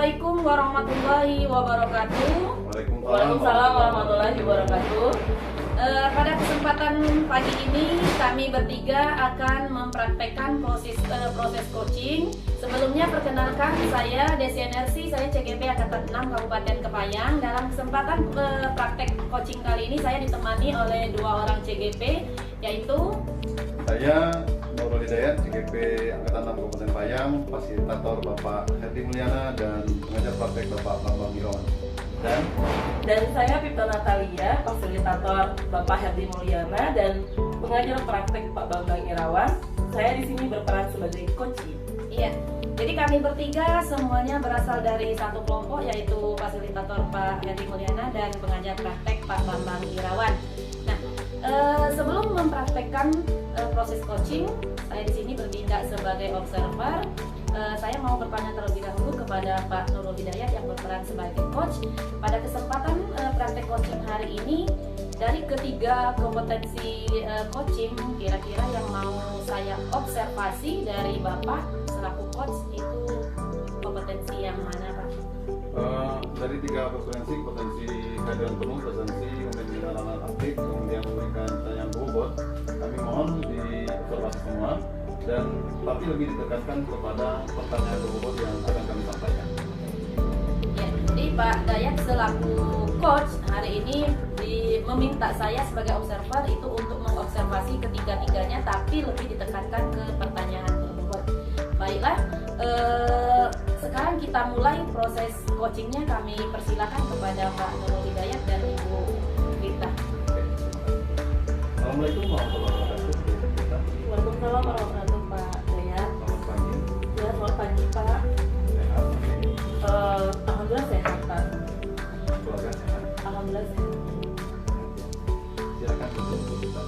Assalamualaikum warahmatullahi wabarakatuh. Waalaikumsalam warahmatullahi wabarakatuh. Pada kesempatan pagi ini kami bertiga akan mempraktekkan proses coaching. Sebelumnya perkenalkan, saya Desi Enersi, saya CGP Angkatan 6 Kabupaten Kepayang. Dalam kesempatan praktek coaching kali ini saya ditemani oleh dua orang CGP, yaitu saya Nurul Hidayat, CGP Angkatan 6 Kabupaten Kepayang, fasilitator Bapak Herdi Mulyana dan pengajar praktek Bapak Bambang Irawan. Dan saya Pipta Natalia, fasilitator Bapak Herdi Mulyana dan pengajar praktek Pak Bambang Irawan. Saya di sini berperan sebagai coach. Iya, jadi kami bertiga semuanya berasal dari satu kelompok, yaitu fasilitator Pak Herdi Mulyana dan pengajar praktek Pak Bambang Irawan. Nah, sebelum mempraktekkan proses coaching, saya di sini bertindak sebagai observer. Saya mau bertanya terlebih dahulu kepada Pak Nurul Hidayat yang berperan sebagai coach. Pada kesempatan praktek coaching hari ini, dari ketiga kompetensi coaching, kira-kira yang mau saya observasi dari Bapak selaku coach itu kompetensi yang mana, Pak? Dari tiga kompetensi kehadiran penuh, presensi, memberikan alat aktif, kemudian memberikan pertanyaan bobot, kami mohon diobservasi semua, dan tapi lebih ditekankan kepada pertanyaan bobot yang akan kami sampaikan. Ya, jadi Pak Dayat selaku coach hari ini meminta saya sebagai observer itu untuk mengobservasi ketiga-tiganya, tapi lebih ditekankan ke pertanyaan bobot. Baiklah, sekarang kita mulai proses coachingnya. Kami persilakan kepada Pak Nurul Hidayat dan Ibu Rita. Assalamualaikum warahmatullahi wabarakatuh. Waalaikumsalam warahmatullahi wabarakatuh, Pak Dayat. Selamat pagi. Ya, selamat pagi, Pak. Sehat. Alhamdulillah sehat, Pak. Keluarga sehat. Alhamdulillah sehat. Silakan duduk kita.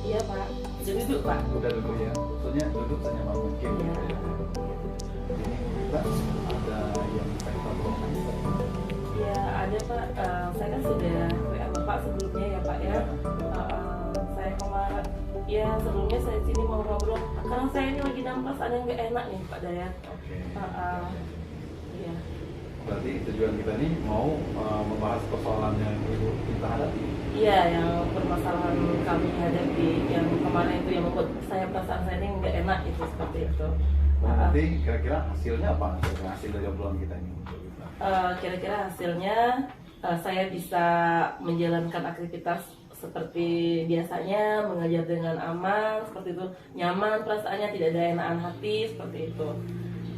Iya, Pak. Jadi duduk, Pak. Udah duduk ya. Soalnya duduk senyaman mungkin. Iya. Ini kita ada yang bisa kita bawakan. Ya, ada, Pak. Saya kan sudah WA Bapak sebelumnya ya, Pak ya. Saya kemarin, ya sebelumnya saya sini mau ngobrol. Karena saya ini lagi nampas ada yang nggak enak nih, Pak Dayat. Oke. Iya. Berarti tujuan kita nih mau membahas persoalan yang Ibu kita hadapi. Iya, yang permasalahan kami hadapi yang kemarin itu yang membuat saya perasaan saya ini nggak enak itu seperti itu. Nanti kira-kira hasilnya apa? Hasil dari obrolan kita ini. Kira-kira hasilnya saya bisa menjalankan aktivitas seperti biasanya, mengajar dengan aman, seperti itu, nyaman perasaannya, tidak ada enakan hati, seperti itu.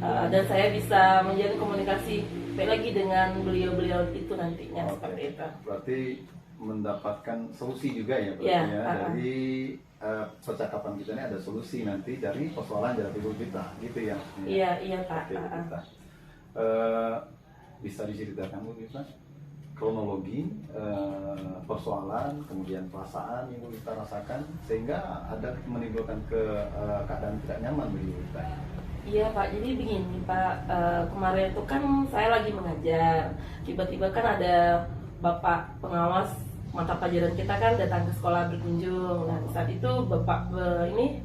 Dan saya bisa menjalin komunikasi baik lagi dengan beliau-beliau itu nantinya, seperti itu. Berarti mendapatkan solusi juga ya, berarti Ya, ya. Dari percakapan kita ini ada solusi nanti dari persoalan dari Ibu kita, gitu ya? Iya Pak. Oke, Bu Gita. Bisa diceritakan Bu Gita kronologi persoalan, kemudian perasaan yang Ibu kita rasakan sehingga ada menimbulkan keadaan tidak nyaman bagi Ibu kita. Iya Pak, jadi begini Pak, kemarin itu kan saya lagi mengajar, tiba-tiba kan ada Bapak pengawas mata pelajaran kita kan datang ke sekolah berkunjung. Nah saat itu Bapak ini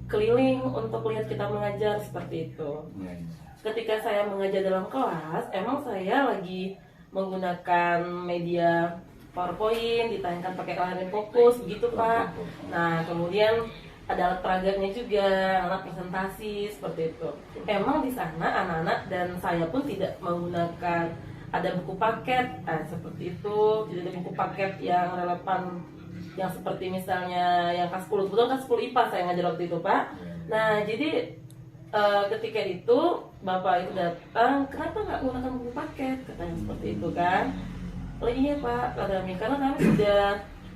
keliling untuk lihat kita mengajar seperti itu. Ya. Ketika saya mengajar dalam kelas, emang saya lagi menggunakan media PowerPoint, ditayangkan pakai layar fokus, begitu Pak. Nah kemudian ada alat peraganya juga, alat presentasi seperti itu. Emang di sana anak-anak dan saya pun tidak menggunakan ada buku paket, seperti itu. Jadi ada buku paket yang relevan, yang seperti misalnya yang kelas 10, betul kelas 10 IPA saya ngajar waktu itu Pak. Nah jadi ketika itu Bapak itu datang, kenapa nggak menggunakan buku paket? Katanya seperti itu kan. Oh iya Pak, kami karena kami sudah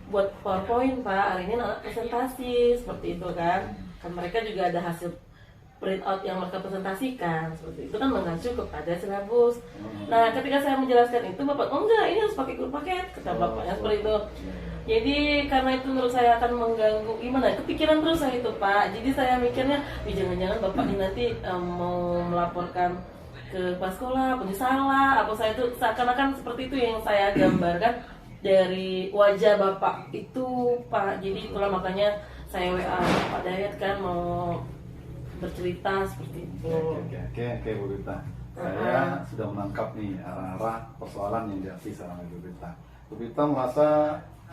buat PowerPoint Pak, hari ini anak presentasi seperti itu kan. Kan mereka juga ada hasil print out yang mereka presentasikan seperti itu kan mengacu kepada silabus. Nah ketika saya menjelaskan itu Bapak, oh enggak, ini harus pakai buku paket, kata Bapaknya seperti itu. Jadi karena itu menurut saya akan mengganggu, gimana, kepikiran terus saya itu Pak. Jadi saya mikirnya, jangan-jangan Bapak ini nanti mau melaporkan ke kepala sekolah, apa salah, apa saya itu seakan-akan seperti itu yang saya gambarkan dari wajah Bapak itu Pak. Jadi itulah makanya saya WA Pak Dayat kan mau bercerita seperti itu. Oke Bu Rita. Saya sudah menangkap nih arah-arah persoalan yang dihadapi seorang Bu Pipta. Bu Pipta merasa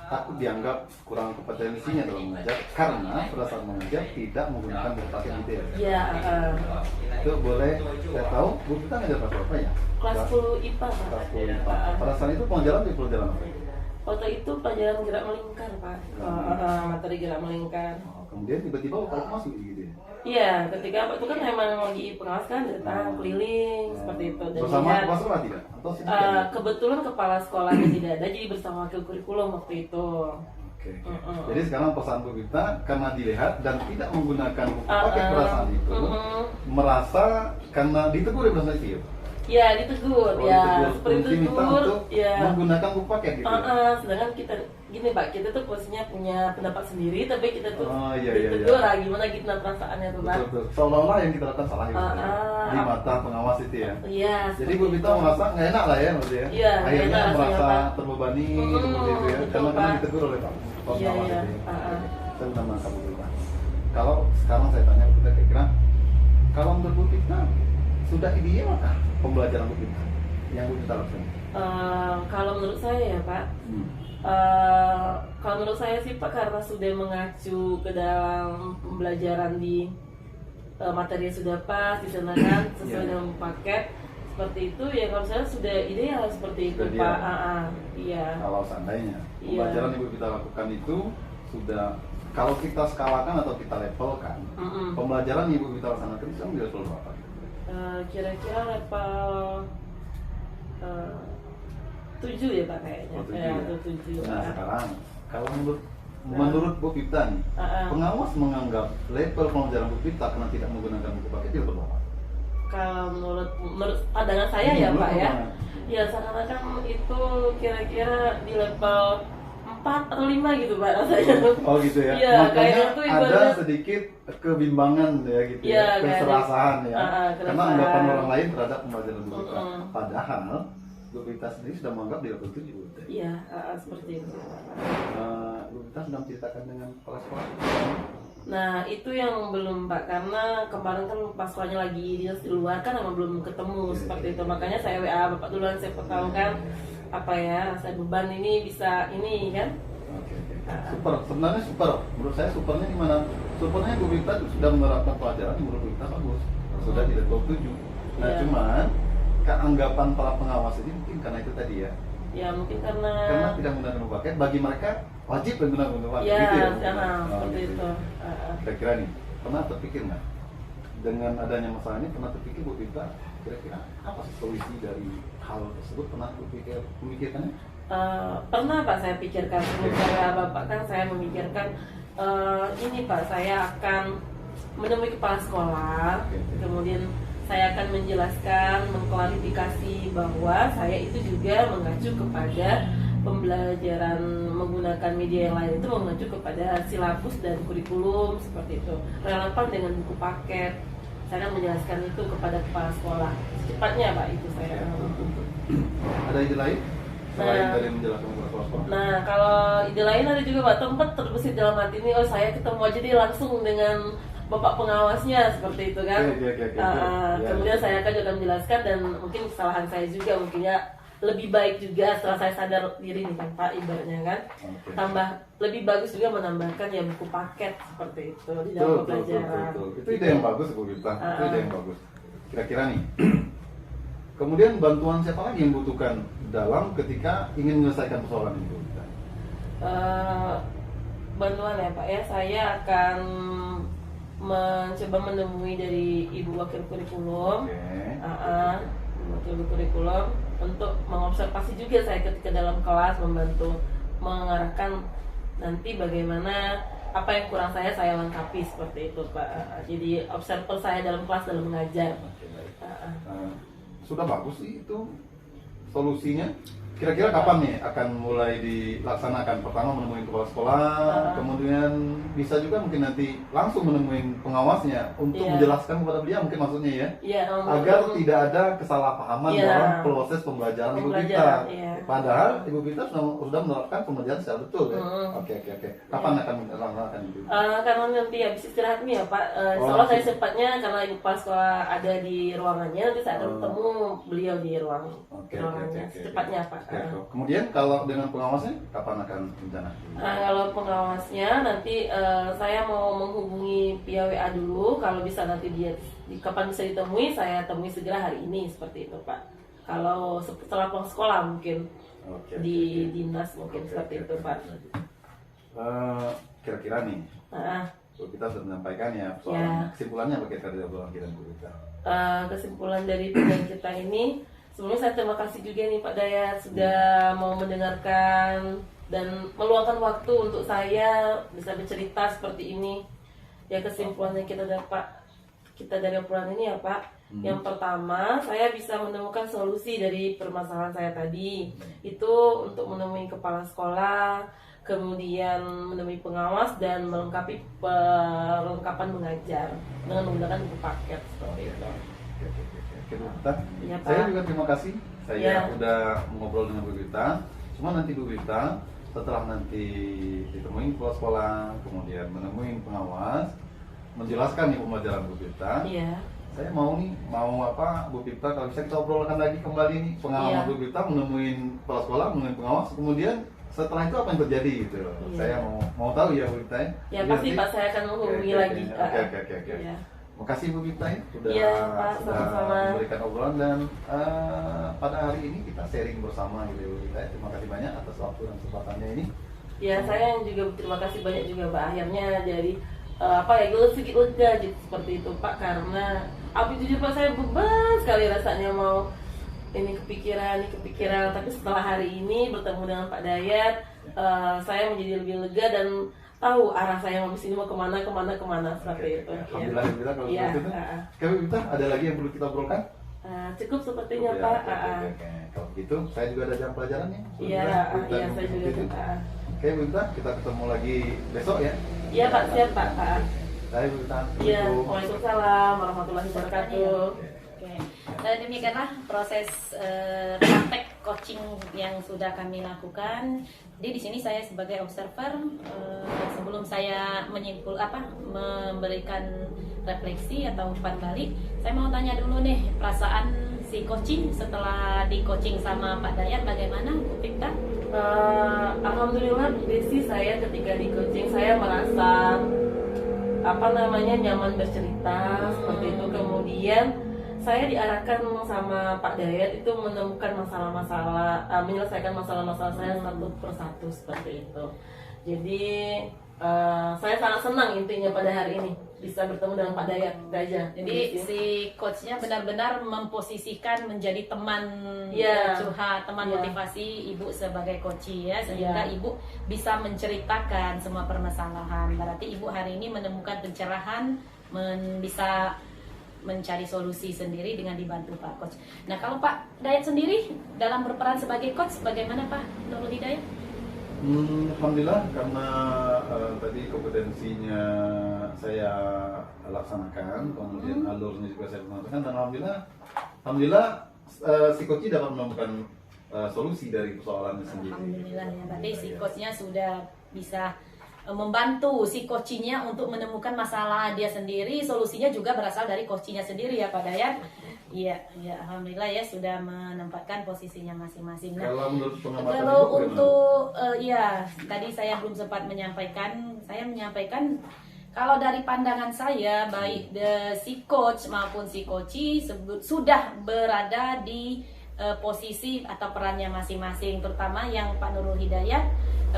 takut dianggap kurang kompetensinya dalam mengajar karena pada saat mengajar tidak menggunakan buku paket detail. Iya, Itu boleh saya tahu Bu Pipta ngajar kelas berapa ya? kelas 10 IPA Pak. Kelas 10 IPA. Pada saat itu pelajaran di pelajaran apa? Waktu itu pelajaran gerak melingkar Pak. Materi gerak melingkar. Kemudian tiba-tiba kalau masuk gitu ya? Iya, ketika itu kan memang lagi pengawas kan datang keliling seperti itu. Dan Bersama lihat, kepala sekolah tidak? Atau sendiri? kebetulan kepala sekolahnya tidak ada, jadi bersama wakil kurikulum waktu itu. Oke. Jadi sekarang pesan Bu Pipta karena dilihat dan tidak menggunakan buku paket perasaan itu, merasa karena ditegur ya berasal itu. Ya ditegur, ya seperti itu diminta ditegur, untuk ya. menggunakan buku paket gitu. Ya? Sedangkan kita gini Pak, kita tuh posisinya punya pendapat sendiri, tapi kita tuh Iya. ditegur lah gimana gitu perasaannya tuh Pak. Betul. Seolah-olah yang kita lakukan salah gitu. Di mata pengawas itu ya. Iya. Jadi Bu Pipta merasa nggak enak lah ya maksudnya. Iya, nggak Akhirnya enak rasanya, merasa Pak. terbebani seperti itu ya. Betul, Karena Pak. ditegur oleh Pak pengawas Iya. itu. Ya. Saya sudah menangkap Bu Pipta. Kalau sekarang saya tanya Bu Pipta kira-kira kalau menurut Bu Pipta sudah idealkah pembelajaran Bu Pipta yang Bu Pipta lakukan? Kalau menurut saya ya Pak, kalau menurut saya sih Pak, karena sudah mengacu ke dalam pembelajaran di materi yang sudah pas disenakan sesuai dengan paket seperti itu ya, kalau saya sudah ideal seperti itu Sudah Pak. ideal. Iya. Kalau seandainya Iya. pembelajaran yang Bu Pipta lakukan itu sudah, kalau kita skalakan atau kita levelkan, pembelajaran yang Ibu Pipta laksanakan itu di level berapa? Kira-kira level 7 ya Pak kayaknya. Oh, 7 Ya, ya. 7. Nah sekarang kalau menurut Bu Pipta nih, pengawas menganggap level pembelajaran Bu Pipta karena tidak menggunakan buku paket di level berapa? Kalau menurut pandangan saya ya Pak ya, ya seakan-akan itu kira-kira di level 4 atau 5 gitu Pak rasanya. Oh gitu ya. Iya, kayaknya Makanya itu ada ibaratnya sedikit kebimbangan ya gitu Iya, ya, keserasahan ya. kayaknya. Karena Keresahan. anggapan orang lain terhadap pembelajaran Bu Pipta. Padahal Bu Pipta sendiri sudah menganggap di level 7. Iya, seperti itu. Bu Pipta sudah menceritakan dengan kepala sekolah. Nah itu yang belum Pak, karena kemarin kan pas sekolahnya lagi dinas di luar kan emang belum ketemu seperti itu, makanya saya WA Bapak duluan, saya tahu kan apa ya, rasa beban ini bisa ini kan. Oke. Super, sebenarnya super. Menurut saya supernya di mana? Supernya Bu Pipta itu sudah menerapkan pelajaran yang menurut Bu Pipta bagus. Sudah di level 7. Nah, Iya. cuman keanggapan para pengawas ini mungkin karena itu tadi ya. Ya mungkin karena Tidak menggunakan buku paket, bagi mereka wajib menggunakan buku paket ya, gitu ya. seperti Gitu. itu. Kira-kira nih, pernah terpikir nggak dengan adanya masalah ini, pernah terpikir Bu Pipta kira-kira apa sih solusi dari hal tersebut? Pernah memikirkannya? Pernah Pak saya pikirkan, sementara Bapak kan saya memikirkan ini Pak, saya akan menemui kepala sekolah, kemudian saya akan menjelaskan, mengklarifikasi bahwa saya itu juga mengacu kepada pembelajaran menggunakan media yang lain itu mengacu kepada silabus dan kurikulum seperti itu, relevan dengan buku paket. Saya akan menjelaskan itu kepada kepala sekolah secepatnya Pak, itu saya. Ada ide lain selain Nah. dari menjelaskan kepada kepala sekolah? Nah, kalau ide lain ada juga Pak, tempat terbesit dalam hati ini, oh saya ketemu aja deh langsung dengan Bapak pengawasnya seperti itu kan. Oke. Kemudian saya akan juga menjelaskan dan mungkin kesalahan saya juga mungkin ya lebih baik juga setelah saya sadar diri nih kan Pak, ibaratnya kan. Oke. Tambah lebih bagus juga menambahkan ya buku paket seperti itu di dalam pelajaran. Betul. Itu ide yang bagus Bu Pipta. Itu ide yang bagus. Kira-kira nih. Kemudian bantuan siapa lagi yang butuhkan dalam ketika ingin menyelesaikan persoalan ini Bu Pipta? Bantuan ya Pak ya, saya akan mencoba menemui dari Ibu Wakil Kurikulum, Wakil Kurikulum untuk mengobservasi juga saya ketika dalam kelas, membantu mengarahkan nanti bagaimana apa yang kurang saya lengkapi seperti itu Pak. Jadi observer saya dalam kelas dalam mengajar. Sudah bagus sih itu solusinya. kira-kira kapan nih akan mulai dilaksanakan? Pertama menemui kepala sekolah, kemudian bisa juga mungkin nanti langsung menemui pengawasnya untuk menjelaskan kepada beliau mungkin maksudnya ya, agar tidak ada kesalahpahaman dalam proses pembelajaran Ibu Pipta. Padahal Ibu Pipta sudah menerapkan pembelajaran secara betul ya. Oke. Kapan akan dilaksanakan itu? Karena nanti habis istirahat nih ya Pak, soalnya saya sempatnya karena Ibu kepala sekolah ada di ruangannya, nanti saya akan bertemu beliau di ruangannya secepatnya Pak. Kemudian kalau dengan pengawasnya kapan akan rencana? Kalau pengawasnya nanti saya mau menghubungi via WA dulu. Kalau bisa nanti dia kapan bisa ditemui, saya temui segera hari ini seperti itu Pak. Kalau setelah pulang sekolah mungkin di dinas mungkin seperti itu Pak. Kira-kira nih, kita sudah menyampaikan ya soal kesimpulannya bagaimana dari obrolan kita Bu Pipta? Kesimpulan dari pertemuan kita ini, sebelumnya saya terima kasih juga nih Pak Dayat sudah mau mendengarkan dan meluangkan waktu untuk saya bisa bercerita seperti ini. Ya kesimpulannya kita dari obrolan ini ya Pak. Yang pertama, saya bisa menemukan solusi dari permasalahan saya tadi. Itu untuk menemui kepala sekolah, kemudian menemui pengawas dan melengkapi perlengkapan mengajar dengan menggunakan buku paket seperti itu. Oke, Bu Pipta. Saya juga terima kasih. Saya udah ngobrol dengan Bu Pipta. Cuma nanti Bu Pipta setelah nanti ditemui kepala sekolah, kemudian menemui pengawas, menjelaskan nih pembelajaran Bu Pipta. Saya mau Bu Pipta kalau bisa kita obrolkan lagi kembali nih pengalaman Bu Pipta menemui kepala sekolah, menemui pengawas, kemudian setelah itu apa yang terjadi gitu. Saya mau tahu ya Bu Pipta. Ya pasti Pak, saya akan menghubungi lagi. Oke. Makasih Bu Pipta sudah sama-sama memberikan obrolan dan pada hari ini kita sharing bersama gitu Bu Pipta. Terima kasih banyak atas waktu dan kesempatannya ini. Ya saya juga terima kasih banyak juga Pak, akhirnya jadi sedikit lega gitu seperti itu Pak, karena jujur Pak saya beban sekali rasanya mau ini kepikiran, tapi setelah hari ini bertemu dengan Pak Dayat, saya menjadi lebih lega dan tahu arah saya mau kesini mau kemana seperti itu. Alhamdulillah kalau seperti itu. Oke Pipta, ada lagi yang perlu kita obrolkan? Cukup sepertinya Pak. Kalau begitu saya juga ada jam pelajarannya. Iya saya juga. Oke Pipta, kita ketemu lagi besok ya. Iya Pak, siap Pak. Baik Pipta. Iya, waalaikumsalam warahmatullahi wabarakatuh. Demikianlah proses praktek coaching yang sudah kami lakukan. Jadi di sini saya sebagai observer, sebelum saya memberikan refleksi atau umpan balik, saya mau tanya dulu nih perasaan si coaching setelah di coaching sama Pak Dayat bagaimana Bu Pipta? Alhamdulillah Desi, saya ketika di coaching saya merasa nyaman bercerita seperti itu. Kemudian saya diarahkan sama Pak Dayat itu menemukan menyelesaikan masalah-masalah saya satu persatu seperti itu. Jadi saya sangat senang intinya pada hari ini bisa bertemu dengan Pak Dayat Gajah. Jadi si coachnya benar-benar memposisikan menjadi teman curhat, teman motivasi Ibu sebagai coach ya, sehingga Ibu bisa menceritakan semua permasalahan. Berarti Ibu hari ini menemukan pencerahan, bisa mencari solusi sendiri dengan dibantu Pak Coach. Nah kalau Pak Dayat sendiri dalam berperan sebagai coach bagaimana Pak Nurul Hidayat? Alhamdulillah karena tadi kompetensinya saya laksanakan, kemudian alurnya juga saya laksanakan, dan alhamdulillah si coach dapat menemukan solusi dari persoalannya sendiri. Alhamdulillah ya, berarti si coachnya sudah bisa membantu si coachingnya untuk menemukan masalah dia sendiri, solusinya juga berasal dari coachingnya sendiri ya Pak Dayat. Iya, alhamdulillah ya sudah menempatkan posisinya masing-masing. Nah, kalau untuk tadi saya belum sempat menyampaikan, kalau dari pandangan saya baik si coach maupun si coachee sudah berada di posisi atau perannya masing-masing, terutama yang Pak Nurul Hidayat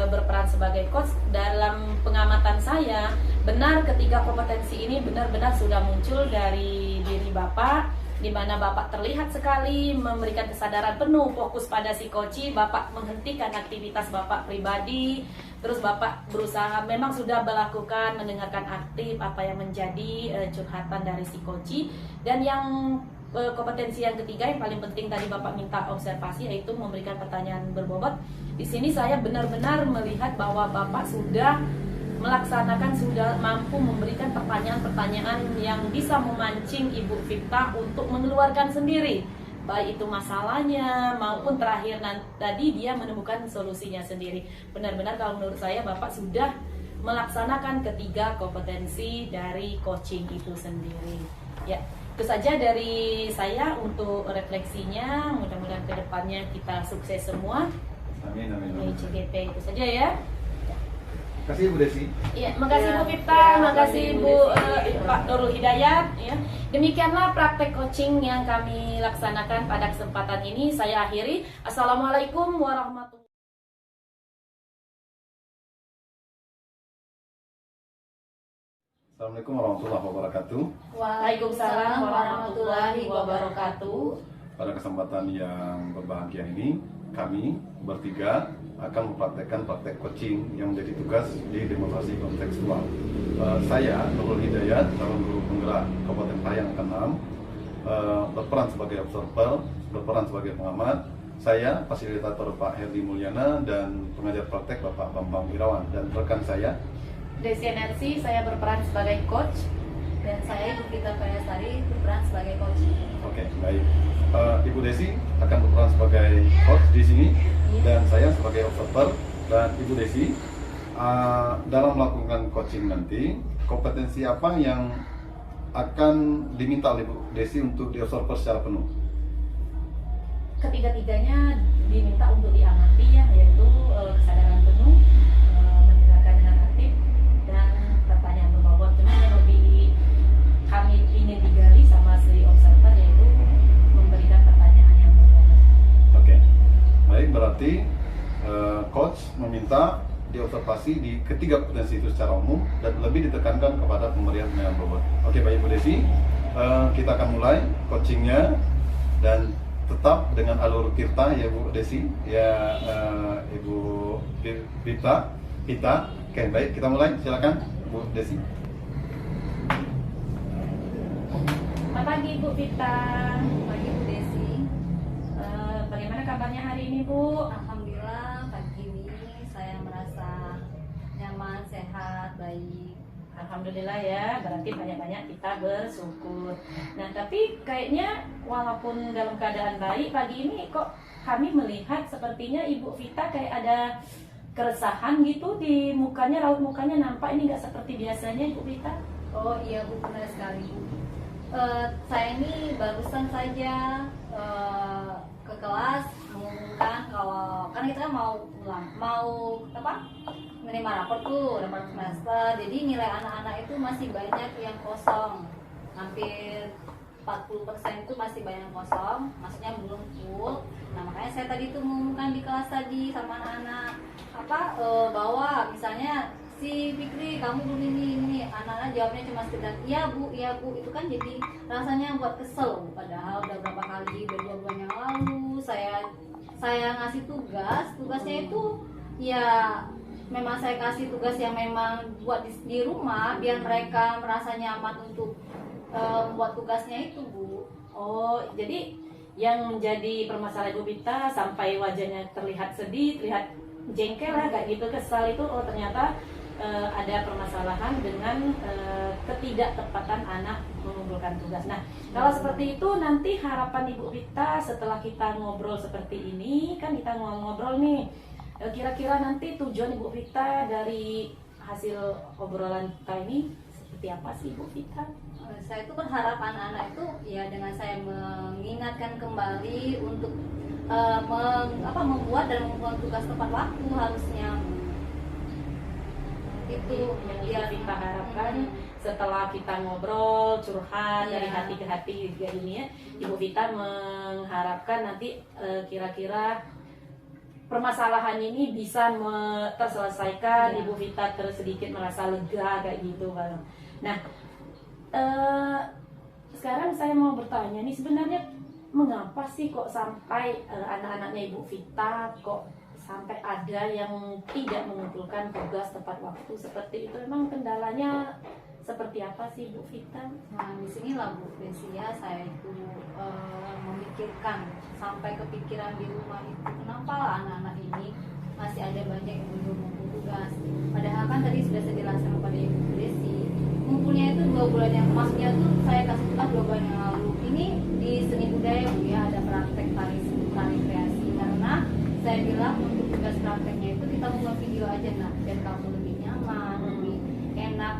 berperan sebagai coach. Dalam pengamatan saya, benar ketiga kompetensi ini benar-benar sudah muncul dari diri Bapak, di mana Bapak terlihat sekali memberikan kesadaran penuh fokus pada si coachee. Bapak menghentikan aktivitas Bapak pribadi, terus Bapak berusaha memang sudah melakukan mendengarkan aktif apa yang menjadi curhatan dari si coachee. Dan yang kompetensi yang ketiga yang paling penting tadi Bapak minta observasi, yaitu memberikan pertanyaan berbobot. Di sini saya benar-benar melihat bahwa Bapak sudah melaksanakan, sudah mampu memberikan pertanyaan-pertanyaan yang bisa memancing Ibu Vita untuk mengeluarkan sendiri, baik itu masalahnya maupun terakhir tadi dia menemukan solusinya sendiri. Benar-benar kalau menurut saya Bapak sudah melaksanakan ketiga kompetensi dari coaching itu sendiri. Ya, itu saja dari saya untuk refleksinya. Mudah-mudahan kedepannya kita sukses semua. Amin, amin, Di amin. CGP itu saja ya. Terima kasih Bu Desi. Iya, makasih Bu Vita, Ya, makasih makasih Bu Bu Desi. Pak Nurul Hidayat. Ya. Demikianlah praktek coaching yang kami laksanakan pada kesempatan ini. Saya akhiri. Assalamualaikum warahmatullahi wabarakatuh. Assalamualaikum warahmatullahi wabarakatuh. Waalaikumsalam warahmatullahi wabarakatuh. Pada kesempatan yang berbahagia ini, kami bertiga akan mempraktekkan praktek coaching yang menjadi tugas di demonstrasi kontekstual. Saya, Nurul Hidayat, calon guru penggerak Kabupaten Pahang ke-6, berperan sebagai observer, berperan sebagai pengamat. Saya, fasilitator Pak Herdi Mulyana, dan pengajar praktek Bapak Bambang Irawan, dan rekan saya, Desi Nancy, saya berperan sebagai coach. Dan saya Ibu Vita Payasari berperan sebagai coach. Oke, baik. Ibu Desi akan berperan sebagai coach di sini, dan saya sebagai observer. Dan Ibu Desi, dalam melakukan coaching nanti, kompetensi apa yang akan diminta oleh Ibu Desi untuk diobserver secara penuh? Ketiga-tiganya diminta untuk diamati ya, yaitu kesadaran penuh, mendengarkan dengan aktif, dan pertanyaan berbobot. Cuma yang lebih kami ingin digali sama si observer yaitu memberikan pertanyaan yang berbobot. Oke, baik, berarti coach meminta diobservasi di ketiga kompetensi itu secara umum dan lebih ditekankan kepada pemberian yang berbobot. Oke, baik Bu Desi, kita akan mulai coachingnya dan tetap dengan alur kita ya Bu Desi, ya Ibu Vita. Oke, baik, kita mulai. Silakan Bu Desi. Selamat pagi Bu Vita. Pagi Bu Desi. Bagaimana kabarnya hari ini Bu? Alhamdulillah pagi ini saya merasa nyaman, sehat, baik. Alhamdulillah ya, berarti banyak-banyak kita bersyukur. Nah, tapi kayaknya walaupun dalam keadaan baik, pagi ini kok kami melihat sepertinya Ibu Vita kayak ada keresahan gitu di mukanya, raut mukanya nampak ini nggak seperti biasanya Ibu Vita. Oh iya Bu, benar sekali Bu. Saya ini barusan saja ke kelas mengumumkan kalau kan kita kan mau pulang, mau menerima rapor semester. Jadi nilai anak-anak itu masih banyak yang kosong, hampir 40% itu masih banyak yang kosong, maksudnya belum full. Nah makanya saya tadi tuh mengumumkan di kelas tadi sama anak-anak bahwa misalnya si Fikri kamu dulu ini, anak-anak jawabnya cuma sekedar iya bu, itu kan jadi rasanya buat kesel. Padahal udah berapa kali, udah 2 bulan yang lalu saya ngasih tugasnya itu ya memang saya kasih tugas yang memang buat di rumah biar mereka merasa nyaman untuk buat tugasnya itu Bu. Oh, jadi yang menjadi permasalahan Ibu Vita sampai wajahnya terlihat sedih, terlihat jengkel lah, kayak gitu, kesal itu, oh ternyata ada permasalahan dengan ketidaktepatan anak mengumpulkan tugas. Nah, kalau seperti itu nanti harapan Ibu Vita setelah kita ngobrol seperti ini, kan kita ngobrol nih, kira-kira nanti tujuan Ibu Vita dari hasil obrolan kita ini seperti apa sih Ibu Vita? Saya itu berharap anak-anak itu ya dengan saya mengingatkan kembali untuk membuat dan mengumpulkan tugas tepat waktu harusnya. Itu yang kita harapkan setelah kita ngobrol, curhat dari Iya. hati ke hati kayak ini ya, Ibu Vita mengharapkan nanti kira-kira permasalahan ini bisa terselesaikan, Iya. Ibu Vita sedikit merasa lega kayak gitu Bang. Nah, sekarang saya mau bertanya nih, sebenarnya mengapa sih kok sampai anak-anaknya Ibu Vita kok sampai ada yang tidak mengumpulkan tugas tepat waktu seperti itu? Memang kendalanya seperti apa sih Bu Vita? Nah, di sini lah Bu Desi ya, saya itu memikirkan sampai kepikiran di rumah itu kenapa lah anak-anak ini masih ada banyak yang belum mengumpul tugas. Padahal kan tadi sudah saya jelaskan kepada Ibu Desi, ngumpulnya itu 2 bulan yang maksudnya tuh saya kasih tugas 2 bulan yang lalu. Ini di seni budaya Bu ya, ada praktek tari kreasi, karena saya bilang untuk tugas prakteknya itu kita buat video aja nah, biar kamu lebih nyaman, lebih enak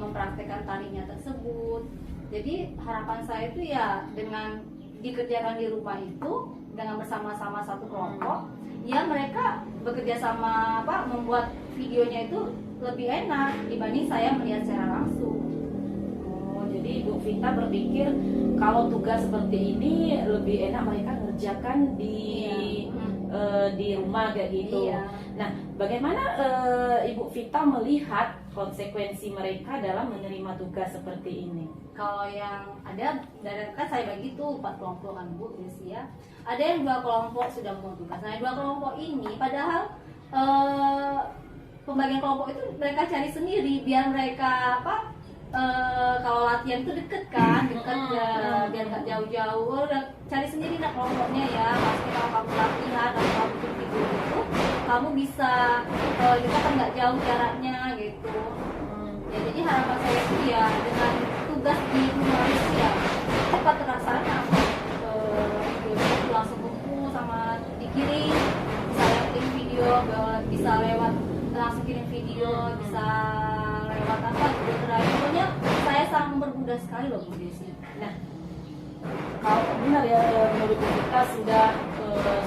mempraktekkan tarinya tersebut. Jadi harapan saya itu ya dengan dikerjakan di rumah itu dengan bersama-sama satu kelompok, ya mereka bekerja sama membuat videonya itu lebih enak dibanding saya melihat secara langsung. Oh, jadi Bu Vita berpikir kalau tugas seperti ini lebih enak mereka ngerjakan di rumah kayak gitu. Iya. Nah, bagaimana Ibu Vita melihat konsekuensi mereka dalam menerima tugas seperti ini? Kalau yang ada, kan saya bagi tuh 4 kelompok kan Bu Desi ya. Ada yang 2 kelompok sudah membuat tugas. Nah 2 kelompok ini padahal pembagian kelompok itu mereka cari sendiri biar mereka kalau latihan itu deket ya, biar nggak jauh-jauh. Udah cari sendiri nak kelompoknya ya. Pasti kalau kamu latihan atau kamu bikin video itu, kamu bisa kita kan nggak jauh jaraknya gitu. Ya, jadi harapan saya itu ya dengan tugas di rumah itu ya cepat terlaksana. Videonya itu langsung kumpul sama dikirim, bisa kirim video, bisa lewat langsung kirim video, bisa lewat video terakhir. Pokoknya saya sangat mempermudah sekali loh Bu Desi. Nah, kalau benar ya menurut kita sudah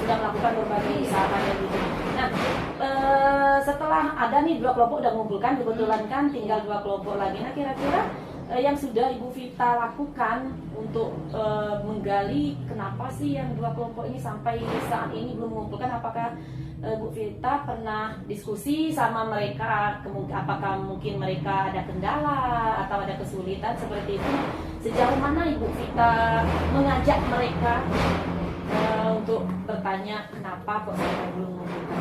melakukan berbagai usaha kayak gitu. Nah, setelah ada nih 2 kelompok udah mengumpulkan, kebetulan kan tinggal 2 kelompok lagi. Nah, kira-kira yang sudah Ibu Vita lakukan untuk menggali kenapa sih yang 2 kelompok ini sampai saat ini belum mengumpulkan, apakah Bu Vita pernah diskusi sama mereka, apakah mungkin mereka ada kendala atau ada kesulitan seperti itu? Sejauh mana Ibu Vita mengajak mereka untuk bertanya kenapa kok mereka belum mengumpulkan?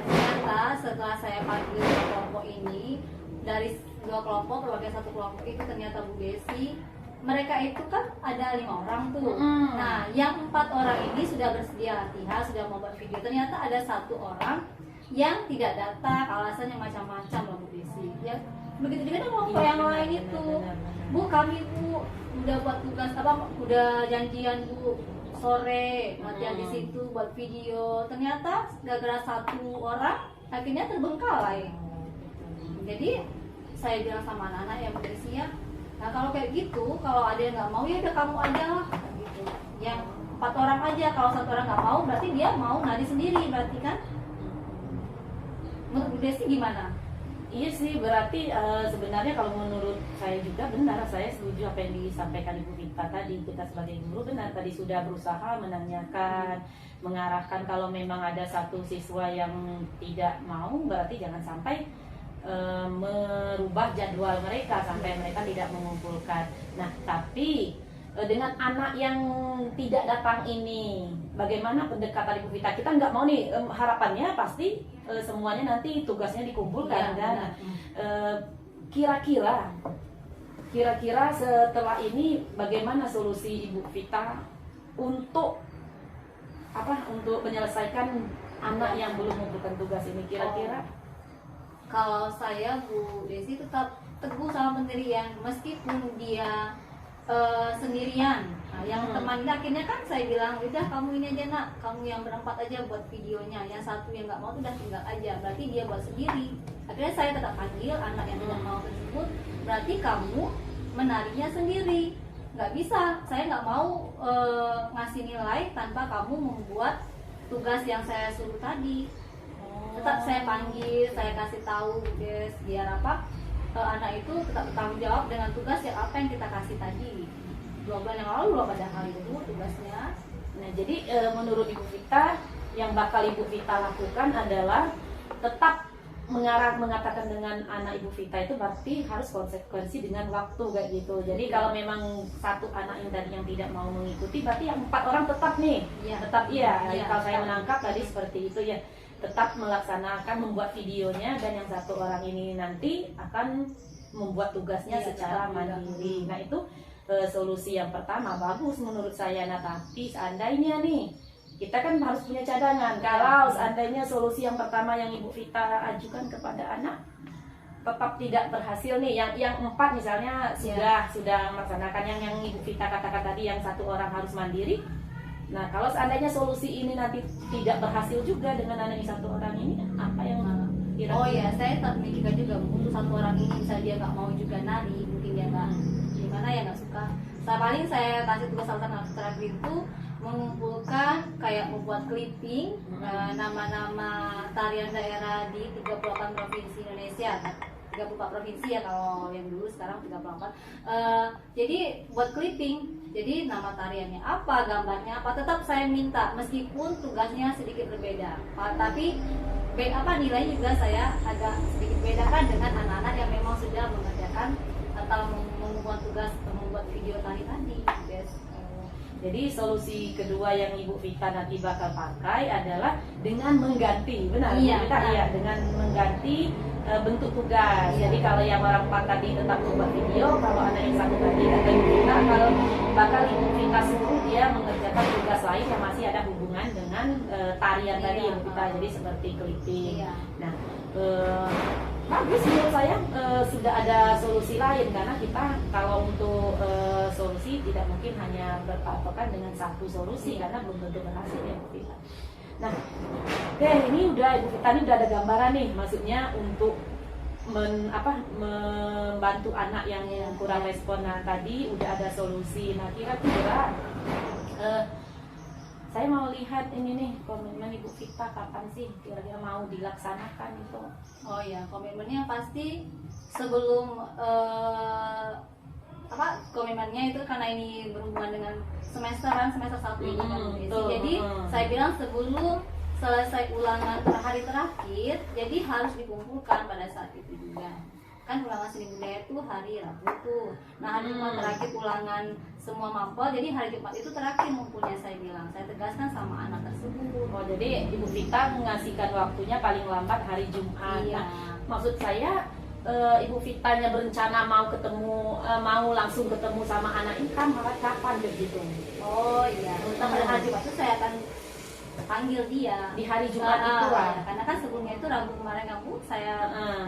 Ternyata setelah saya panggil kelompok ini, dari 2 kelompok berbagai 1 kelompok itu ternyata Bu Desi, mereka itu kan ada 5 orang tuh. Nah, yang 4 orang ini sudah bersedia latihan, sudah membuat video. Ternyata ada 1 orang yang tidak datang, alasannya macam-macam loh Bu Desi. Ya, begitu juga dengan kelompok yang lain itu. Bu, kami Bu udah buat tugas udah janjian Bu sore latihan di situ buat video. Ternyata gara-gara 1 orang akhirnya terbengkalai. Jadi saya bilang sama anak-anak yang Bu Desi ya, nah kalau kayak gitu, kalau ada yang nggak mau ya udah kamu aja lah gitu. Yang 4 orang aja, kalau 1 orang nggak mau berarti dia mau nari sendiri berarti kan. Menurut Bu Desi gimana? Iya sih, berarti sebenarnya kalau menurut saya juga benar, saya setuju apa yang disampaikan Ibu Vita tadi. Kita sebagai guru benar tadi sudah berusaha menanyakan, mengarahkan. Kalau memang ada 1 siswa yang tidak mau, berarti jangan sampai merubah jadwal mereka sampai mereka tidak mengumpulkan. Nah, tapi dengan anak yang tidak datang ini, bagaimana pendekatan Ibu Vita? Kita nggak mau nih, harapannya pasti semuanya nanti tugasnya dikumpulkan kan. Kira-kira setelah ini bagaimana solusi Ibu Vita untuk untuk menyelesaikan anak yang belum mengumpulkan tugas ini? Kira-kira Kalau saya Bu Desi tetap teguh sama pendirian meskipun dia sendirian. Nah, yang teman ini akhirnya kan saya bilang udah kamu ini aja nak, kamu yang berempat aja buat videonya, yang 1 yang nggak mau tuh udah tinggal aja, berarti dia buat sendiri. Akhirnya saya tetap panggil anak yang tidak mau tersebut, berarti kamu menarinya sendiri. Nggak bisa, saya nggak mau ngasih nilai tanpa kamu membuat tugas yang saya suruh tadi. Tetap saya panggil, saya kasih tahu guys, biar anak itu tetap bertanggung jawab dengan tugas yang apa yang kita kasih tadi. 2 bulan yang lalu loh padahal itu tugasnya. Nah, jadi menurut Ibu Vita yang bakal Ibu Vita lakukan adalah tetap mengatakan dengan anak Ibu Vita itu berarti harus konsekuensi dengan waktu kayak gitu. Jadi kalau memang 1 anak yang tadi yang tidak mau mengikuti, berarti yang 4 orang tetap nih, tetap iya. Kalau saya menangkap tadi seperti itu ya, tetap melaksanakan membuat videonya, dan yang 1 orang ini nanti akan membuat tugasnya Iya, secara tetap mudah. mandiri. Nah itu solusi yang pertama bagus menurut saya. Nah tapi seandainya nih kita kan harus punya cadangan. Kalau seandainya solusi yang pertama yang Ibu Vita ajukan kepada anak tetap tidak berhasil nih, yang 4 misalnya sudah melaksanakan yang Ibu Vita katakan tadi, yang 1 orang harus mandiri. Nah kalau seandainya solusi ini nanti tidak berhasil juga dengan anak yang 1 orang ini, apa yang kira-kira? Oh ya, saya tak memikirkan juga untuk 1 orang ini, misalnya dia nggak mau juga nari, mungkin dia nggak gimana ya, nggak suka. Paling saya kasih tugas alasan terakhir itu mengumpulkan kayak membuat clipping nama-nama tarian daerah di 38 provinsi Indonesia, 34 provinsi ya kalau yang dulu, sekarang 38. Jadi buat clipping, jadi nama tariannya apa, gambarnya apa, tetap saya minta meskipun tugasnya sedikit berbeda, tapi nilainya juga saya agak sedikit bedakan dengan anak-anak yang memang sudah mengerjakan atau membuat tugas membuat video tari tadi, guys. Jadi solusi kedua yang Ibu Vita nanti bakal pakai adalah dengan mengganti, benar? Iya, Ibu Vita? Iya, dengan mengganti bentuk tugas. Iya. Jadi kalau yang orang 4 tadi tetap membuat video, kalau anak yang 1 tadi kata Ibu Vita, kalau bakal Ibu Vita suruh dia mengerjakan tugas lain yang masih ada hubungan dengan tarian tadi Ibu Vita. Jadi seperti clipping. Iya. Nah, bagus menurut saya, sudah ada solusi lain, karena kita kalau untuk solusi tidak mungkin hanya berpatokan dengan 1 solusi karena belum tentu berhasil ya Bu Vita. Nah, oke, ini udah Ibu Vita ini udah ada gambaran nih, maksudnya untuk membantu anak yang kurang respon. Nah, tadi udah ada solusi. Nah, kira-kira saya mau lihat ini nih komitmen Ibu Vita kapan sih kira-kira mau dilaksanakan itu. Oh ya, komitmennya pasti sebelum komitmennya itu karena ini berhubungan dengan semester 1 ini kan Bu Desi. Jadi saya bilang sebelum selesai ulangan hari terakhir, jadi harus dikumpulkan pada saat itu juga. Kan ulangan seni budaya itu hari Rabu tuh. Nah hari Jumat terakhir ulangan semua mapel, jadi hari Jumat itu terakhir ngumpulnya, saya bilang. Saya tegaskan sama anak tersebut. Oh, jadi Ibu Vita mengasihkan waktunya paling lambat hari Jumat. Iya. Nah, maksud saya Ibu Vitanya berencana mau mau langsung ketemu sama anak ini kan kapan begitu? Oh iya, pada hari Jumat itu saya akan panggil dia Di hari Jumat itu lah. ya, karena kan sebelumnya itu Rabu kemarin kamu saya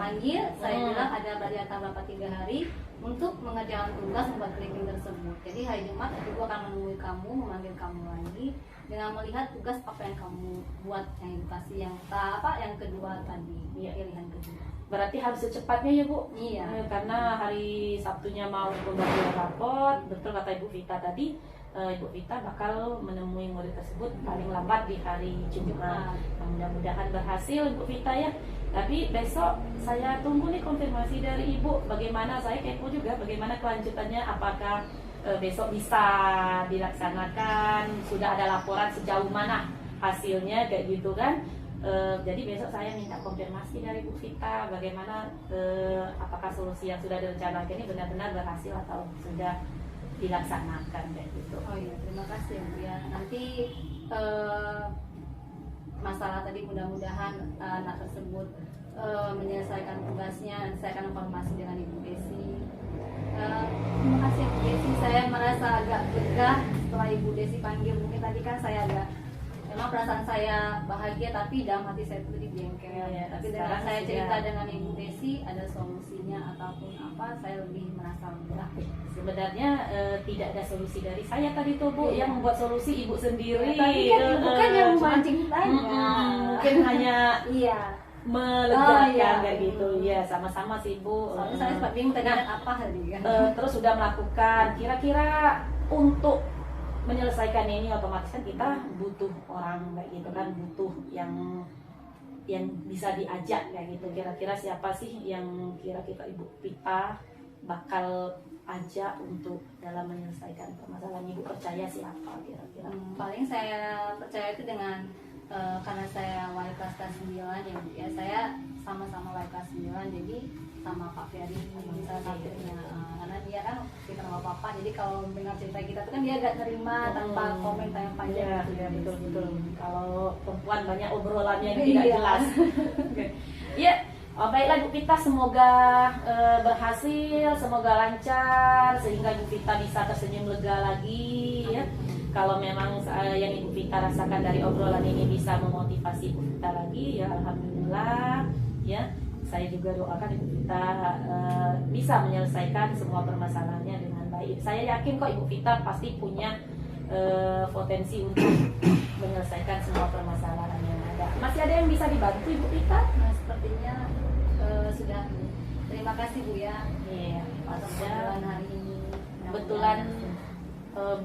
panggil, saya bilang ada bariatan berapa 3 hari untuk mengerjakan tugas membuat clipping tersebut. Jadi hari Jumat ibu akan menemui kamu, memanggil kamu lagi dengan melihat tugas apa yang kamu buat, yang edukasi yang kedua tadi, pilihan kedua. Berarti harus secepatnya ya Bu? Iya. Karena hari Sabtunya mau pembagian raport, betul kata Ibu Vita tadi, Ibu Vita bakal menemui murid tersebut paling lambat di hari Jumat. Nah, mudah-mudahan berhasil Ibu Vita ya. Tapi besok saya tunggu nih konfirmasi dari Ibu, bagaimana, saya kepo juga bagaimana kelanjutannya, apakah besok bisa dilaksanakan, sudah ada laporan sejauh mana hasilnya kayak gitu kan. Jadi besok saya minta konfirmasi dari Bu Vita bagaimana apakah solusi yang sudah direncanakan ini benar-benar berhasil atau sudah dilaksanakan kayak gitu. Oh iya, terima kasih Bu ya. Nanti masalah tadi mudah-mudahan anak tersebut menyelesaikan tugasnya. Saya akan konfirmasi dengan Ibu Desi. Terima kasih Bu Desi. Saya merasa agak lega setelah Ibu Desi panggil. Mungkin tadi kan saya agak, memang perasaan saya bahagia tapi dalam hati saya itu jengkel. Ya, tapi dengan saya cerita dengan Ibu Desi ada solusinya ataupun apa, saya lebih merasa lega. Sebenarnya tidak ada solusi dari saya tadi tuh Bu, yang membuat solusi Ibu sendiri. Tapi kan Ibu kan yang memancing tanya. Mungkin hanya Iya. melegakan kayak gitu. Ya, sama-sama sih Bu. Soalnya saya sempat bingung tadi kan apa tadi kan. Terus sudah melakukan, kira-kira untuk menyelesaikan ini otomatis kan kita butuh orang kayak gitu kan, butuh yang bisa diajak kayak gitu. Kira-kira siapa sih yang kira-kira Ibu Vita bakal ajak untuk dalam menyelesaikan permasalahan? Ibu percaya siapa kira-kira? Paling saya percaya itu dengan karena saya wali kelas 9 ya, saya sama-sama wali kelas 9, jadi sama Pak Ferry salah satunya, karena dia kan kita sama Papa, jadi kalau mendengar cerita kita tuh kan dia agak terima tanpa komentar yang panjang. Iya, betul. Kalau perempuan banyak obrolannya yang tidak jelas. Ya, Oh, baiklah Bu Vita, semoga berhasil, semoga lancar sehingga Bu Vita bisa tersenyum lega lagi ya. Kalau memang yang Ibu Vita rasakan dari obrolan ini bisa memotivasi Bu Vita lagi, ya alhamdulillah ya. Saya juga doakan Ibu Vita bisa menyelesaikan semua permasalahannya dengan baik. Saya yakin kok Ibu Vita pasti punya potensi untuk menyelesaikan semua permasalahan yang ada. Masih ada yang bisa dibantu Ibu Vita? Nah, sepertinya sudah. Terima kasih Bu ya Iya, atas ya. obrolan hari ini. Kebetulan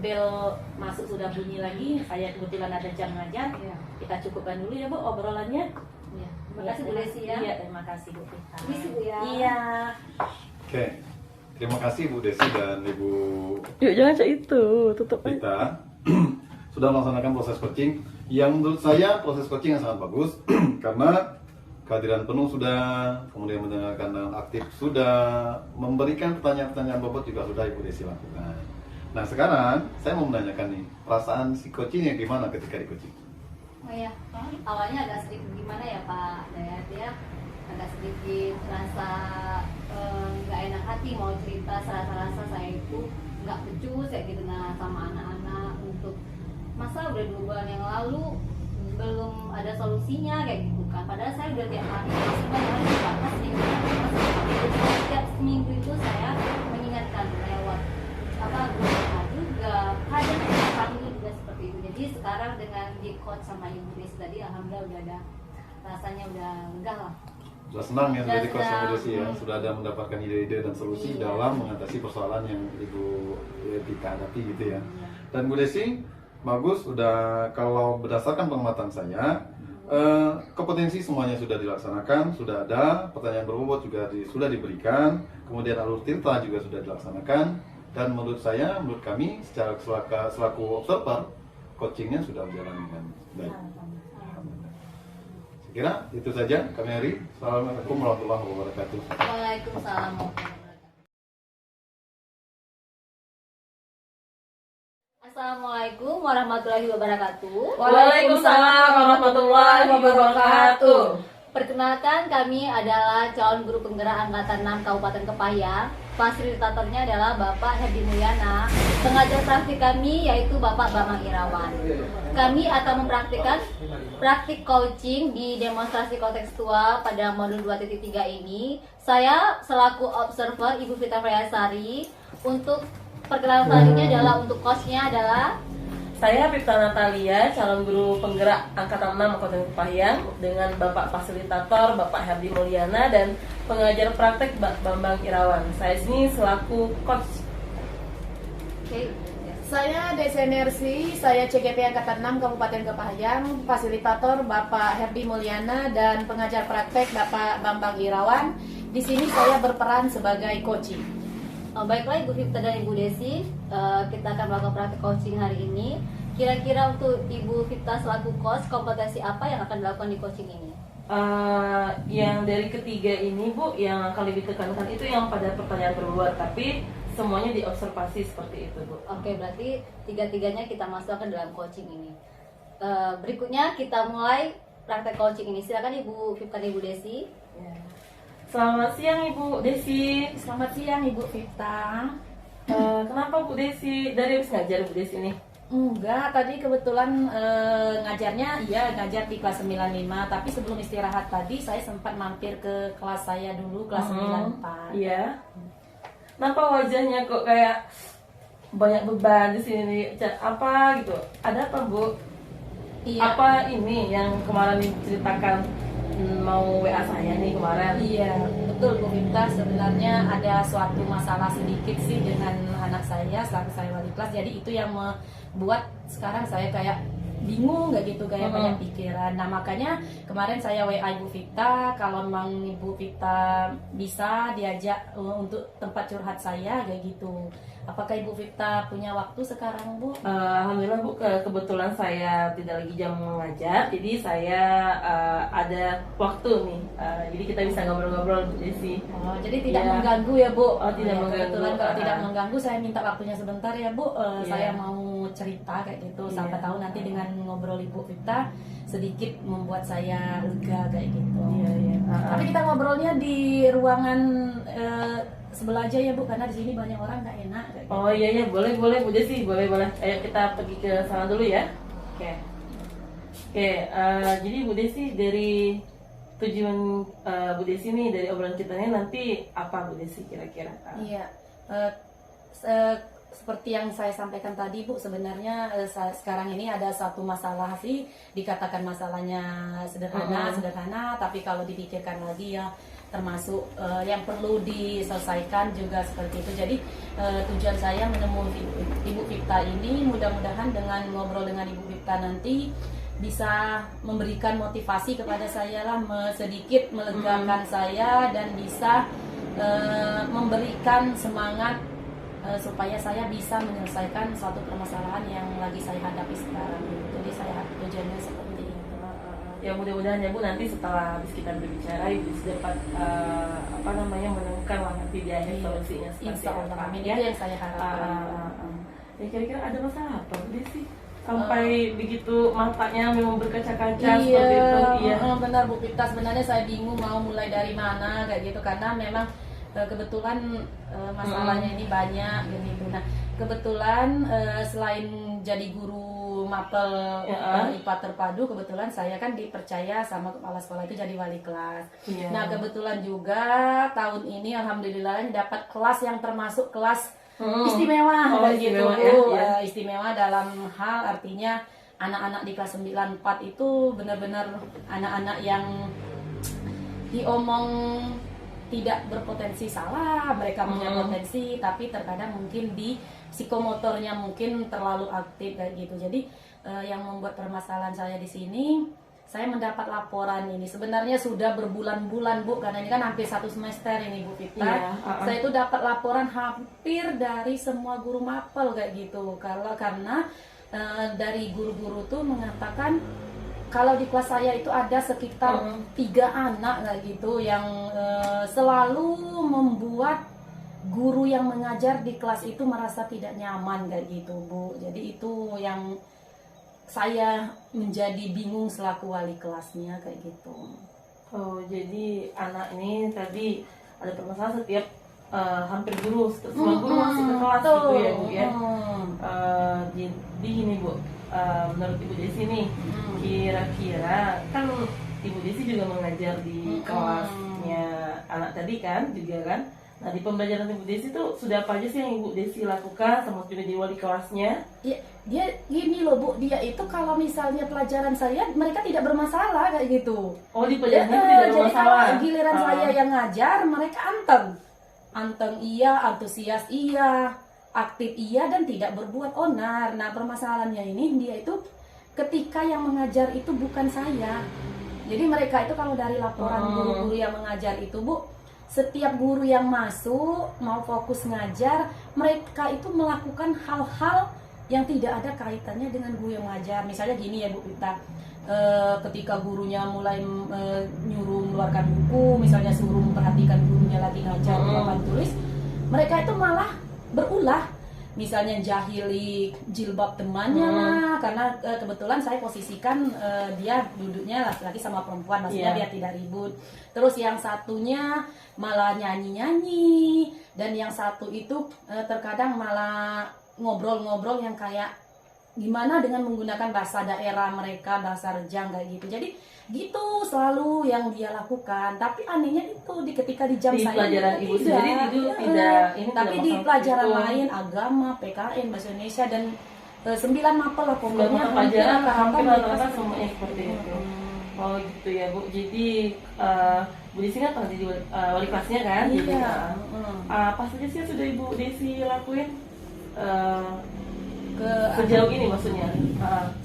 bel masuk sudah bunyi lagi. Saya kebetulan ada jam ngajar. Iya. Kita cukupkan dulu ya Bu obrolannya. Iya. Terima kasih Bu Desi ya. Iya, terima kasih Bu Vita. Misi Bu ya. Iya. Oke, terima kasih Bu Desi dan Ibu Yuk jangan cak itu, tutup aja. Vita sudah melaksanakan proses coaching yang menurut saya proses coaching yang sangat bagus karena kehadiran penuh sudah, kemudian mendengarkan dengan aktif sudah, memberikan pertanyaan-pertanyaan bobot juga sudah Ibu Desi lakukan. Nah sekarang saya mau menanyakan nih, perasaan si coachingnya gimana ketika di coaching? Oh ya, awalnya agak sedikit gimana ya Pak Dayat ya, agak sedikit rasa nggak enak hati mau cerita, rasa saya itu nggak becus kayak gitu nah sama anak-anak untuk masa udah 2 bulan yang lalu belum ada solusinya kayak gitu kan. Padahal saya udah tiap hari sebenarnya dibatas setiap seminggu itu saya mengingatkan lewat grup juga kadang kali juga seperti itu. Jadi sekarang dengan di coach sama Ibu Desi tadi alhamdulillah udah ada rasanya udah lega lah. Sudah senang ya sudah di coach sama Sudah. Bu Desi ya, sudah ada mendapatkan ide-ide dan solusi Iya. dalam mengatasi persoalan yang Ibu Vita hadapi gitu ya. Iya. Dan Bu Desi bagus, udah kalau berdasarkan pengamatan saya kompetensi semuanya sudah dilaksanakan, sudah ada pertanyaan berbobot juga sudah diberikan, kemudian alur tirta juga sudah dilaksanakan, dan menurut saya, menurut kami secara selaku observer coachingnya sudah berjalan dengan baik. Alhamdulillah. Saya kira itu saja kami hari. Assalamualaikum warahmatullahi wabarakatuh. Waalaikumsalam. Assalamualaikum warahmatullahi wabarakatuh. Waalaikumsalam warahmatullahi wabarakatuh. Perkenalkan, kami adalah calon guru penggerak angkatan 6 Kabupaten Kepahyang. Fasilitatornya adalah Bapak Herdi Mulyana. Pengajar praktik kami yaitu Bapak Bambang Irawan. Kami akan mempraktikkan praktik coaching di demonstrasi kontekstual pada modul 2.3 ini. Saya selaku observer Ibu Vita Freyasari. Untuk perkenalan selanjutnya adalah untuk coachnya adalah Saya Vita Natalia, calon guru penggerak angkatan 6 Kabupaten Kepahyang dengan Bapak Fasilitator Bapak Herdi Mulyana dan pengajar praktek Bambang Irawan. Saya sini selaku coach. Oke. Saya Desenersi, saya CGP Angkatan 6 Kabupaten Kepahyang, fasilitator Bapak Herdi Mulyana dan pengajar praktek Bapak Bambang Irawan. Di sini saya berperan sebagai coaching. Baiklah Ibu Vita dan Ibu Desi, kita akan melakukan praktik coaching hari ini. Kira-kira untuk Ibu Vita selaku coach, kompetensi apa yang akan dilakukan di coaching ini? Yang dari ketiga ini Bu, yang akan lebih tekankan itu yang pada pertanyaan berbobot, tapi semuanya diobservasi seperti itu Bu. Oke, berarti tiga-tiganya kita masukkan dalam coaching ini. Berikutnya kita mulai praktek coaching ini. Silakan Ibu Vita dan Ibu Desi. Ya. Selamat siang Ibu Desi. Selamat siang Ibu Vita. Kenapa Bu Desi? Dari habis ngajar Bu Desi nih? Enggak, tadi kebetulan ngajarnya ngajar di kelas 95, tapi sebelum istirahat tadi saya sempat mampir ke kelas saya dulu, kelas 94. Iya. Kenapa wajahnya kok kayak banyak beban di sini nih? Apa gitu? Ada apa Bu? Iya. Apa ini yang kemarin diceritakan mau WA saya nih kemarin? Iya, betul Bu Vita. Sebenarnya ada suatu masalah sedikit sih dengan anak saya selaku saya wali kelas. Jadi itu yang membuat sekarang saya kayak bingung nggak gitu, kayak banyak pikiran. Nah makanya kemarin saya WA Ibu Vita, kalau memang Ibu Vita bisa diajak untuk tempat curhat saya kayak gitu. Apakah Ibu Vita punya waktu sekarang Bu? Alhamdulillah Bu, kebetulan saya tidak lagi jam mengajar, jadi saya ada waktu nih. Jadi kita bisa ngobrol-ngobrol Bu Desi. Oh, jadi tidak Iya. mengganggu ya Bu? Oh, tidak Ya, mengganggu. kebetulan kalau tidak mengganggu saya minta waktunya sebentar ya Bu. Iya. Saya mau cerita kayak gitu. Iya. Sampai tahu nanti dengan ngobrol Ibu Vita sedikit membuat saya lega kayak gitu. Iya, iya. Tapi kita ngobrol ngobrolnya di ruangan sebelah aja ya Bu, karena di sini banyak orang nggak enak. Kayak gitu. Oh iya boleh Bu Desi, boleh. Ayo kita pergi ke sana dulu ya. Oke, jadi Bu Desi, dari tujuan Bu Desi nih dari obrolan kita ini nanti apa Bu Desi kira-kira? Iya, seperti yang saya sampaikan tadi Bu, sebenarnya sekarang ini ada satu masalah sih, dikatakan masalahnya sederhana, tapi kalau dipikirkan lagi ya termasuk yang perlu diselesaikan juga seperti itu. Jadi tujuan saya menemui Ibu Vipta ini, mudah-mudahan dengan ngobrol dengan Ibu Vipta nanti bisa memberikan motivasi kepada saya lah, sedikit melegakan saya dan bisa memberikan semangat supaya saya bisa menyelesaikan suatu permasalahan yang lagi saya hadapi sekarang. Jadi saya tujuannya seperti itu. Ya mudah-mudahan ya Bu, nanti setelah habis kita berbicara Ibu bisa dapat menemukan lah nanti di akhir solusinya seperti Insya Allah, apa. amin. Ya. Itu yang saya harapkan. Ya kira-kira ada masalah apa Bu Desi? Sampai begitu matanya memang berkaca-kaca seperti itu. Iya. Benar Bu Vipta, sebenarnya saya bingung mau mulai dari mana kayak gitu, karena memang kebetulan masalahnya ini banyak gitu. Nah kebetulan selain jadi guru mapel IPA terpadu, kebetulan saya kan dipercaya sama kepala sekolah itu jadi wali kelas. Nah kebetulan juga tahun ini alhamdulillah dapat kelas yang termasuk kelas istimewa, istimewa gitu. ya. Istimewa dalam hal artinya anak-anak di kelas 94 itu benar-benar anak-anak yang diomong tidak berpotensi salah, mereka punya potensi, tapi terkadang mungkin di psikomotornya mungkin terlalu aktif kayak gitu. Jadi yang membuat permasalahan saya di sini, saya mendapat laporan ini sebenarnya sudah berbulan-bulan Bu, karena ini kan hampir 1 semester ini Bu Vipta. Saya itu dapat laporan hampir dari semua guru mapel kayak gitu. Karena dari guru-guru tuh mengatakan kalau di kelas saya itu ada sekitar 3 anak kayak gitu yang selalu membuat guru yang mengajar di kelas itu merasa tidak nyaman kayak gitu Bu. Jadi itu yang saya menjadi bingung selaku wali kelasnya kayak gitu. Oh jadi anak ini tadi ada permasalahan setiap hampir guru, semua guru masuk ke kelas gitu ya Bu ya. Jadi gini Bu, menurut Ibu Desi nih, kira-kira kan Ibu Desi juga mengajar di kelasnya anak tadi kan juga kan. Nah di pembelajaran Ibu Desi tuh sudah apa aja sih yang Ibu Desi lakukan sama juga di wali kelasnya? Ya, dia gini loh Bu, dia itu kalau misalnya pelajaran saya mereka tidak bermasalah kayak gitu. Oh di pelajaran itu tidak Jadi bermasalah. kalau giliran saya yang ngajar, mereka anteng iya, antusias iya, aktif iya, dan tidak berbuat onar. Nah permasalahannya ini dia itu ketika yang mengajar itu bukan saya. Jadi mereka itu kalau dari laporan guru-guru yang mengajar itu Bu, setiap guru yang masuk mau fokus ngajar, mereka itu melakukan hal-hal yang tidak ada kaitannya dengan guru yang mengajar. Misalnya gini ya Bu Vipta, ketika gurunya mulai nyuruh mengeluarkan buku, misalnya suruh memperhatikan gurunya lagi ngajar papan tulis, mereka itu malah berulah. Misalnya jahili jilbab temannya lah, karena kebetulan saya posisikan dia duduknya laki-laki sama perempuan, maksudnya biar tidak ribut. Terus yang satunya malah nyanyi-nyanyi, dan yang satu itu terkadang malah ngobrol-ngobrol yang kayak gimana dengan menggunakan bahasa daerah mereka, bahasa Rejang kayak gitu. Jadi gitu selalu yang dia lakukan. Tapi anehnya itu ketika di jam di saya pelajaran Ibu sendiri itu tidak ini tapi tidak di masuk pelajaran itu. lain, agama, PKN, bahasa Indonesia, dan 9 mapel lah pokoknya. Pokoknya pelajaran hampir mereka rata-rata seperti semuanya itu. seperti itu. Oh gitu ya Bu. Jadi Bu Desi kan pernah jadi wali kelasnya kan? Iya. Jadi, apa saja sih yang sudah Ibu Desi lakuin sejauh ini maksudnya?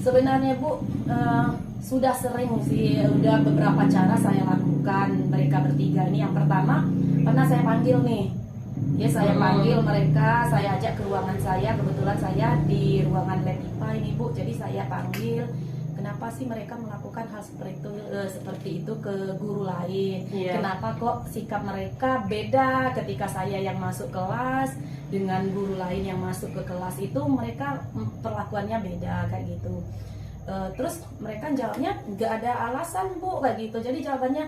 Sebenarnya Bu, sudah sering sih, udah beberapa cara saya lakukan mereka bertiga ini. Yang pertama, pernah saya panggil nih, ya saya panggil mereka, saya ajak ke ruangan saya. Kebetulan saya di ruangan lab IPA ini Bu, jadi saya panggil. Kenapa sih mereka melakukan hal seperti itu ke guru lain? Kenapa kok sikap mereka beda ketika saya yang masuk kelas dengan guru lain yang masuk ke kelas itu, mereka perlakuannya beda kayak gitu. Terus mereka jawabnya nggak ada alasan Bu kayak gitu. Jadi jawabannya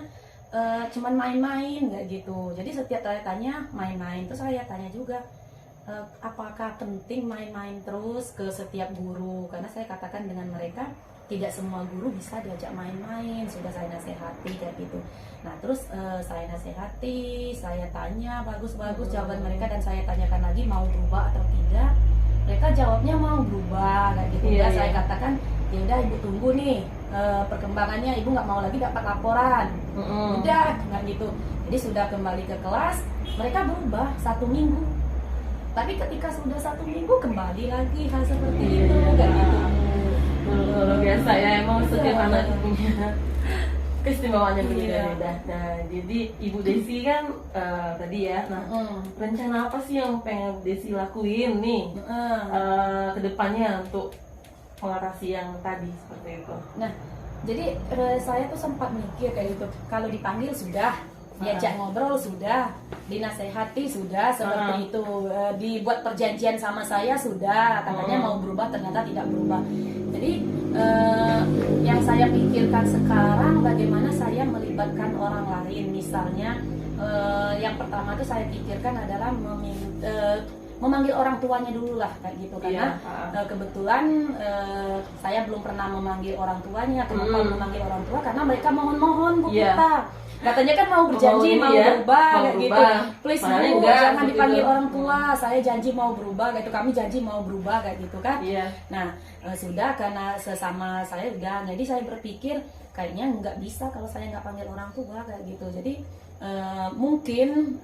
cuman main-main nggak gitu. Jadi setiap saya tanya main-main, terus saya tanya juga apakah penting main-main terus ke setiap guru, karena saya katakan dengan mereka tidak semua guru bisa diajak main-main, sudah saya nasihati kayak gitu. Nah terus saya nasihati, saya tanya bagus-bagus jawaban mereka, dan saya tanyakan lagi mau berubah atau tidak. Mereka jawabnya mau berubah kayak gitu. Iya, Saya iya. katakan ya udah ibu tunggu nih perkembangannya, ibu nggak mau lagi dapat laporan. Udah nggak gitu. Jadi sudah kembali ke kelas, mereka berubah 1 minggu. Tapi ketika sudah 1 minggu kembali lagi hal seperti itu kayak gitu. Luar biasa ya, emang setiap Iya. anak punya keistimewaannya Iya. berbeda-beda. Nah, jadi Ibu Desi kan tadi ya, nah rencana apa sih yang pengen Desi lakuin nih ke depannya untuk mengatasi yang tadi seperti itu? Nah, jadi saya tuh sempat mikir kayak gitu. Kalau dipanggil sudah, diajak ngobrol sudah, dinasehati sudah seperti itu. Dibuat perjanjian sama saya sudah, katanya mau berubah ternyata tidak berubah. Jadi yang saya pikirkan sekarang bagaimana saya melibatkan orang lain. Misalnya yang pertama tuh saya pikirkan adalah memanggil orang tuanya dulu lah kayak gitu, karena kebetulan saya belum pernah memanggil orang tuanya. Kenapa memanggil orang tua? Karena mereka mohon-mohon Bu kita. Katanya kan mau berjanji mau berubah kayak gitu. Please Bu, jangan dipanggil orang tua. Saya janji mau berubah kayak gitu. Kami janji mau berubah kayak gitu kan. Nah, sudah karena sesama saya udah. Jadi saya berpikir kayaknya nggak bisa kalau saya nggak panggil orang tua kayak gitu. Jadi mungkin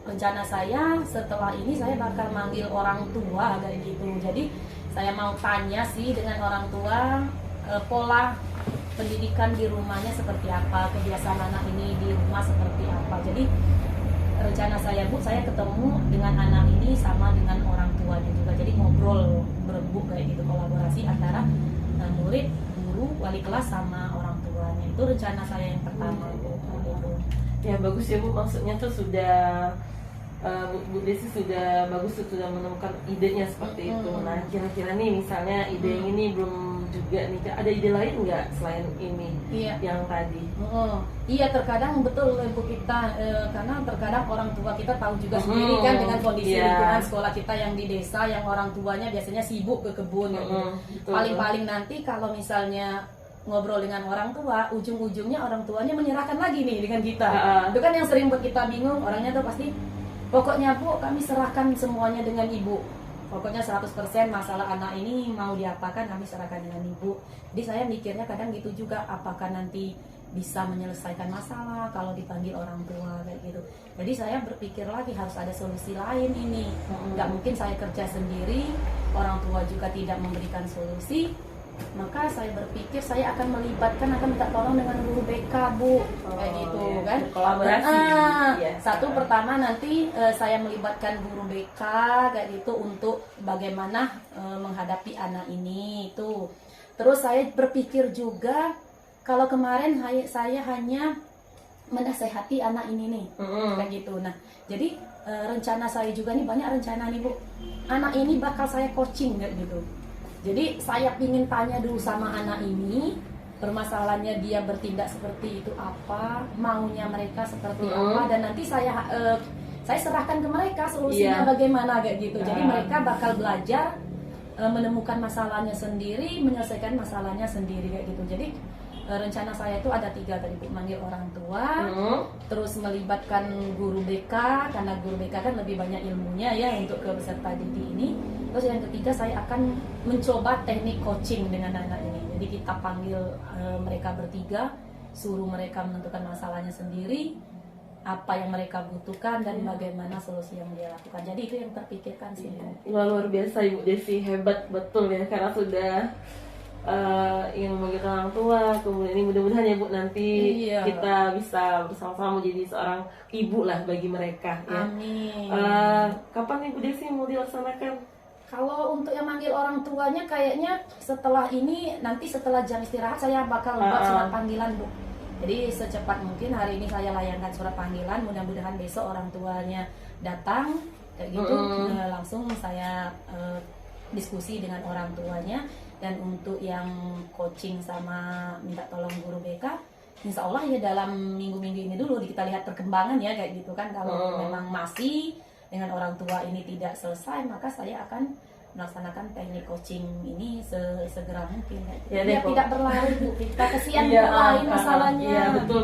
rencana saya setelah ini saya bakal manggil orang tua kayak gitu. Jadi saya mau tanya sih dengan orang tua pola pendidikan di rumahnya seperti apa, kebiasaan anak ini di rumah seperti apa. Jadi rencana saya Bu, saya ketemu dengan anak ini sama dengan orang tuanya juga. Jadi ngobrol berembuk kayak gitu, kolaborasi antara murid, guru, wali kelas sama orang tuanya. Itu rencana saya yang pertama Bu. Gitu. Ya bagus ya Bu, maksudnya tuh sudah Bu Desi sudah bagus, sudah menemukan idenya seperti itu. Nah kira-kira nih misalnya ide yang ini belum juga nih, ada ide lain nggak selain ini yang tadi? Iya terkadang betul Bu kita, karena terkadang orang tua kita tahu juga sendiri kan dengan kondisi lingkungan sekolah kita yang di desa, yang orang tuanya biasanya sibuk ke kebun gitu. Paling-paling nanti kalau misalnya ngobrol dengan orang tua, ujung-ujungnya orang tuanya menyerahkan lagi nih dengan kita. Itu kan yang sering buat kita bingung, orangnya tuh pasti pokoknya Bu kami serahkan semuanya dengan ibu. Pokoknya 100% masalah anak ini mau diapakan kami serahkan dengan ibu. Jadi saya mikirnya kadang gitu juga, apakah nanti bisa menyelesaikan masalah kalau dipanggil orang tua kayak gitu. Jadi saya berpikir lagi harus ada solusi lain ini. Nggak mungkin saya kerja sendiri, orang tua juga tidak memberikan solusi. Maka saya berpikir saya akan melibatkan, akan minta tolong dengan guru BK Bu, kayak gitu kan. Kolaborasi. Satu pertama nanti saya melibatkan guru BK kayak gitu untuk bagaimana menghadapi anak ini itu. Terus saya berpikir juga kalau kemarin saya hanya menasehati anak ini nih, kayak gitu. Nah, jadi rencana saya juga nih banyak rencana nih Bu. Anak ini bakal saya coaching kayak gitu. Jadi saya ingin tanya dulu sama anak ini, permasalahannya dia bertindak seperti itu apa, maunya mereka seperti apa, dan nanti saya serahkan ke mereka solusinya bagaimana kayak gitu. Jadi mereka bakal belajar menemukan masalahnya sendiri, menyelesaikan masalahnya sendiri kayak gitu. Jadi rencana saya itu ada 3 tadi Bu, manggil orang tua, terus melibatkan guru BK karena guru BK kan lebih banyak ilmunya ya untuk ke peserta didik ini. Terus yang ketiga saya akan mencoba teknik coaching dengan anak ini. Jadi kita panggil mereka bertiga, suruh mereka menentukan masalahnya sendiri, apa yang mereka butuhkan dan bagaimana solusi yang dia lakukan. Jadi itu yang terpikirkan sih. Luar biasa Ibu Desi, hebat betul ya, karena sudah ingin memanggil orang tua. Kemudian ini mudah-mudahan ya Bu nanti kita bisa bersama-sama menjadi seorang ibu lah bagi mereka ya. Amin. Kapan Ibu Desi mau dilaksanakan? Kalau untuk yang manggil orang tuanya kayaknya setelah ini, nanti setelah jam istirahat saya bakal buat surat panggilan Bu. Jadi secepat mungkin hari ini saya layangkan surat panggilan, mudah-mudahan besok orang tuanya datang kayak gitu. Langsung saya diskusi dengan orang tuanya. Dan untuk yang coaching sama minta tolong guru BK, insya Allah ya dalam minggu-minggu ini dulu kita lihat perkembangan ya kayak gitu kan. Kalau memang masih dengan orang tua ini tidak selesai, maka saya akan melaksanakan teknik coaching ini segera mungkin. Ya, Ya, tidak berlari Bu, kita kesian Iya, Bu lain masalahnya. Iya betul.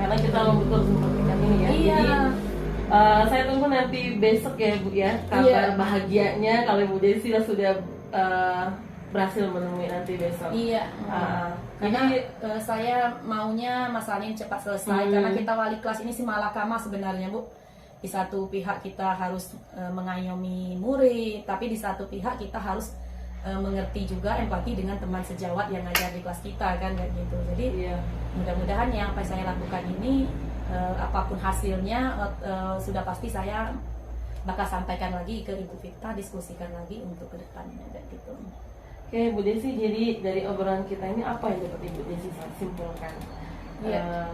Karena kita membutuh memperhatikan ini ya. Iya. Jadi saya tunggu nanti besok ya Bu ya, kabar Iya. bahagianya kalau Ibu Desi sudah berhasil menemui nanti besok. Iya. Karena saya maunya masalah ini cepat selesai, karena kita wali kelas ini sih malakama sebenarnya Bu. Di satu pihak kita harus mengayomi murid, tapi di satu pihak kita harus mengerti juga, empati dengan teman sejawat yang ngajar di kelas kita kan kayak gitu. Jadi Iya. mudah-mudahan yang apa saya lakukan ini apapun hasilnya sudah pasti saya bakal sampaikan lagi ke Ibu Vita, diskusikan lagi untuk kedepannya kayak gitu. Oke Bu Desi, jadi dari obrolan kita ini apa yang dapat Ibu Desi simpulkan? Iya.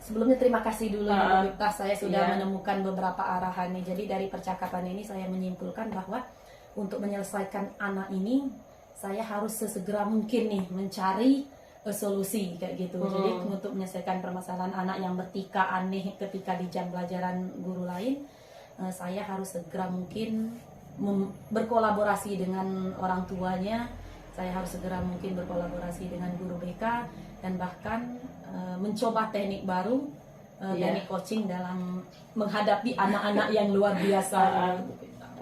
Sebelumnya terima kasih dulu Ibu Vita, saya sudah Iya. menemukan beberapa arahan nih. Jadi dari percakapan ini saya menyimpulkan bahwa untuk menyelesaikan anak ini saya harus sesegera mungkin nih mencari solusi kayak gitu. Jadi untuk menyelesaikan permasalahan anak yang bertika aneh ketika di jam pelajaran guru lain, saya harus segera mungkin berkolaborasi dengan orang tuanya. Saya harus segera mungkin berkolaborasi dengan guru BK dan bahkan mencoba teknik baru, teknik coaching dalam menghadapi anak-anak yang luar biasa.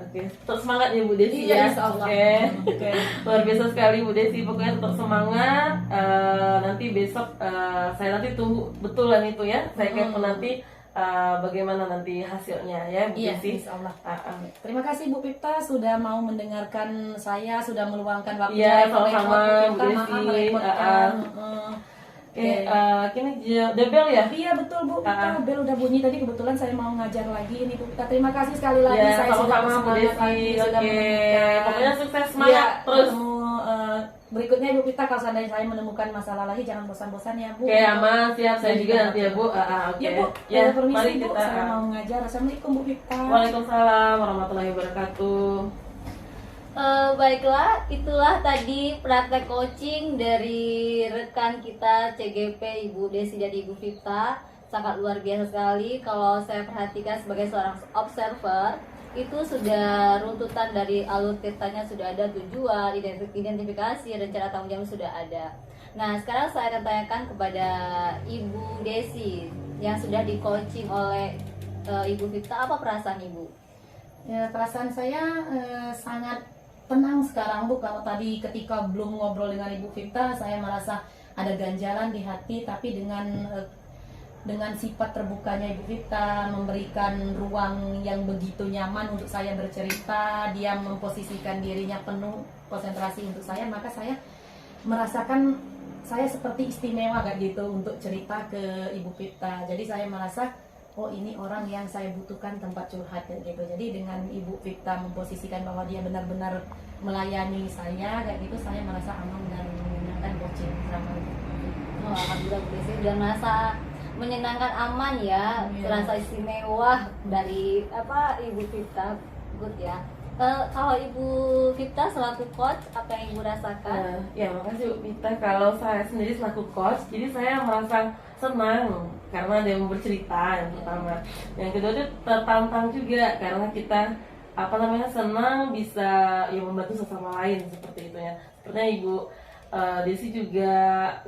Oke, tetap semangat ya Bu Desi Iya, ya. insya Allah. Oke. Luar biasa sekali Bu Desi, pokoknya tetap semangat. Nanti besok saya nanti tunggu betulan itu ya. Saya kepo nanti bagaimana nanti hasilnya ya Bu Iya, Desi. insya Allah. Terima kasih Bu Pipta sudah mau mendengarkan saya, sudah meluangkan waktu Iya, saya sama-sama, merepot Bu Maaf Desi. merepotkan. Oke, kini Debel ya. Iya betul Bu, bel udah bunyi tadi, kebetulan saya mau ngajar lagi ini Bu Pipta. Terima kasih sekali lagi, Ya, saya sudah sama-sama Bu bersemangat Desi. lagi, sudah Oke, menemukan. pokoknya sukses semangat Iya, terus. ketemu, berikutnya Ibu Pipta, kalau seandainya saya menemukan masalah lagi jangan bosan-bosan ya Bu. Oke, aman, siap. Saya juga nanti ya Bu. Oke. Ya Bu, Ya, permisi mari Bu, kita. saya mau ngajar. Assalamualaikum Bu Pipta. Waalaikumsalam warahmatullahi wabarakatuh. Baiklah, itulah tadi praktek coaching dari rekan kita CGP Ibu Desi dan Ibu Vita. Sangat luar biasa sekali. Kalau saya perhatikan sebagai seorang observer, itu sudah runtutan dari alur ceritanya sudah ada, tujuan, identifikasi, rencana tanggung jawab sudah ada. Nah, sekarang saya akan tanyakan kepada Ibu Desi yang sudah di coaching oleh Ibu Vita. Apa perasaan Ibu? Ya, perasaan saya sangat tenang sekarang Bu. Kalau tadi ketika belum ngobrol dengan Ibu Vita, saya merasa ada ganjalan di hati, tapi dengan sifat terbukanya Ibu Vita memberikan ruang yang begitu nyaman untuk saya bercerita, dia memposisikan dirinya penuh konsentrasi untuk saya, maka saya merasakan saya seperti istimewa kayak gitu untuk cerita ke Ibu Vita. Jadi saya merasa oh ini orang yang saya butuhkan tempat curhat kayak gitu. Jadi dengan Ibu Vita memposisikan bahwa dia benar-benar melayani saya kayak gitu, saya merasa aman dan menyenangkan coaching sama Ibu. Oh, alhamdulillah Bu Desi udah merasa menyenangkan, aman ya, Iya. terasa istimewa dari Ibu Vita. Good ya. Kalau Ibu Vita selaku coach, apa yang Ibu rasakan? Ya makasih Bu Vita. Kalau saya sendiri selaku coach, jadi saya merasa senang karena dia mau bercerita yang pertama. Yang kedua itu tertantang juga karena kita senang bisa ya membantu sesama lain seperti itu ya. Sepertinya Ibu Desi juga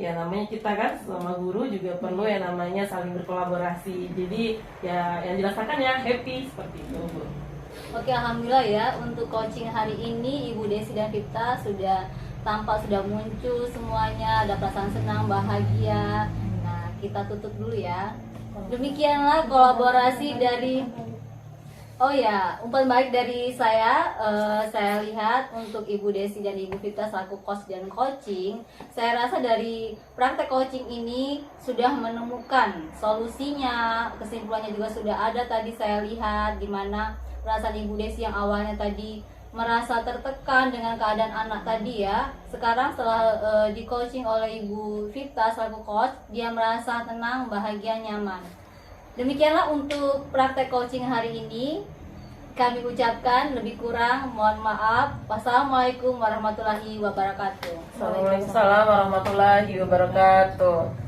ya namanya kita kan sama guru juga perlu ya namanya saling berkolaborasi. Jadi ya yang dirasakan ya happy seperti itu Bu. Oke, alhamdulillah ya untuk coaching hari ini Ibu Desi dan Vita sudah tampak sudah muncul semuanya, ada perasaan senang, bahagia. Nah, kita tutup dulu ya. Demikianlah kolaborasi dari umpan balik dari saya. Saya lihat untuk Ibu Desi dan Ibu Vita selaku coach dan coaching, saya rasa dari praktek coaching ini sudah menemukan solusinya, kesimpulannya juga sudah ada. Tadi saya lihat gimana perasaan Ibu Desi yang awalnya tadi merasa tertekan dengan keadaan anak tadi ya. Sekarang setelah di coaching oleh Ibu Vita selaku coach, dia merasa tenang, bahagia, nyaman. Demikianlah untuk praktek coaching hari ini. kami ucapkan, lebih kurang mohon maaf. Wassalamualaikum warahmatullahi wabarakatuh. Assalamualaikum warahmatullahi wabarakatuh.